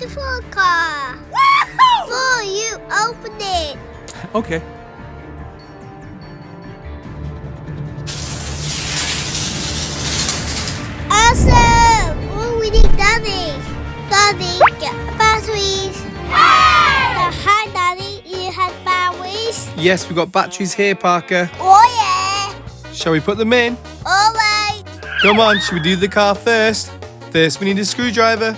the Thor car. Thor, you open it. Okay. Awesome! Oh, we need Daddy. Daddy, get batteries. Hi, Daddy. You had batteries? Yes, we've got batteries here, Parker. Oh, yeah. Shall we put them in? All right. Come on, should we do the car first? First, we need a screwdriver.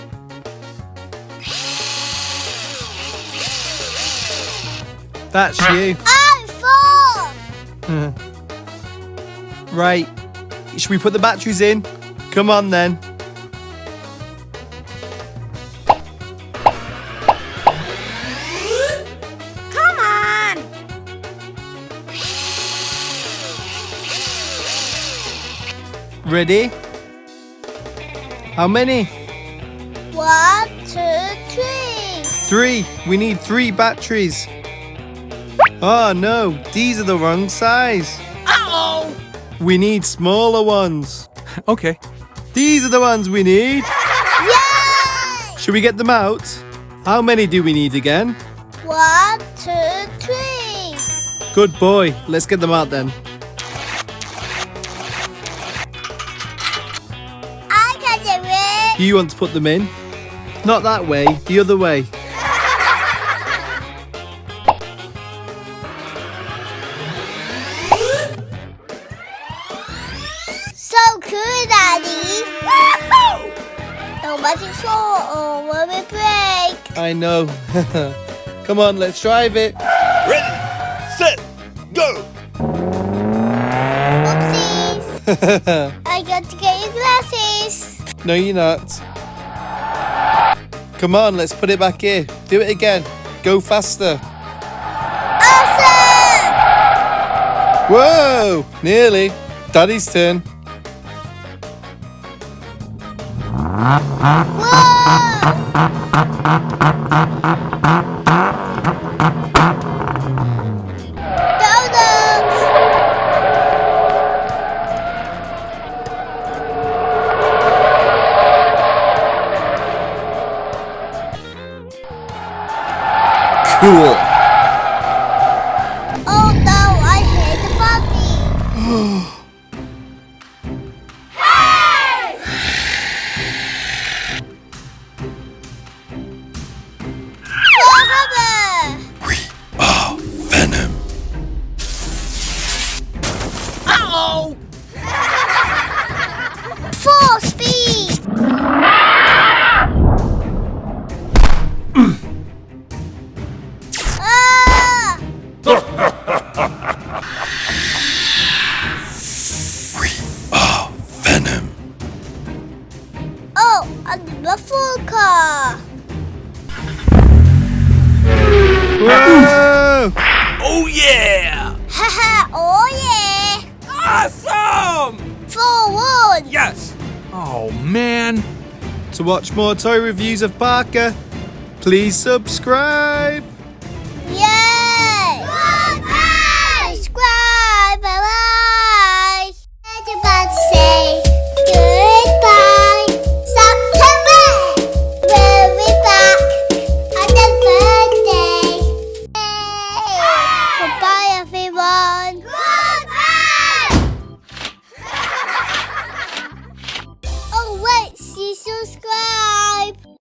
That's you. I'm Thor. Right. Should we put the batteries in? Come on, then. Come on. Ready? How many? 1, 2, 3. 3. We need 3 batteries. Oh no, these are the wrong size. Uh-oh. We need smaller ones. Okay. These are the ones we need. Yay! Should we get them out? How many do we need again? 1, 2, 3. Good boy. Let's get them out then. I can do it. You want to put them in? Not that way, the other way. So cool, Daddy. No matter fall or when we break. I know. Come on, let's drive it. Ready, set, go! Oopsies. I got to get your glasses. No, you're not. Come on, let's put it back here. Do it again. Go faster. Awesome! Whoa! Nearly. Daddy's turn. Donuts! Cool. Oh no, I hit the buggy. Thor hammer! Oh, Venom. Uh-oh! Full speed! Ah! Oh, Venom. Oh, another full car! Whoa! Oh, yeah! Haha, oh yeah! Awesome! Forward! Yes! Oh, man. To watch more toy reviews of Parker, please subscribe.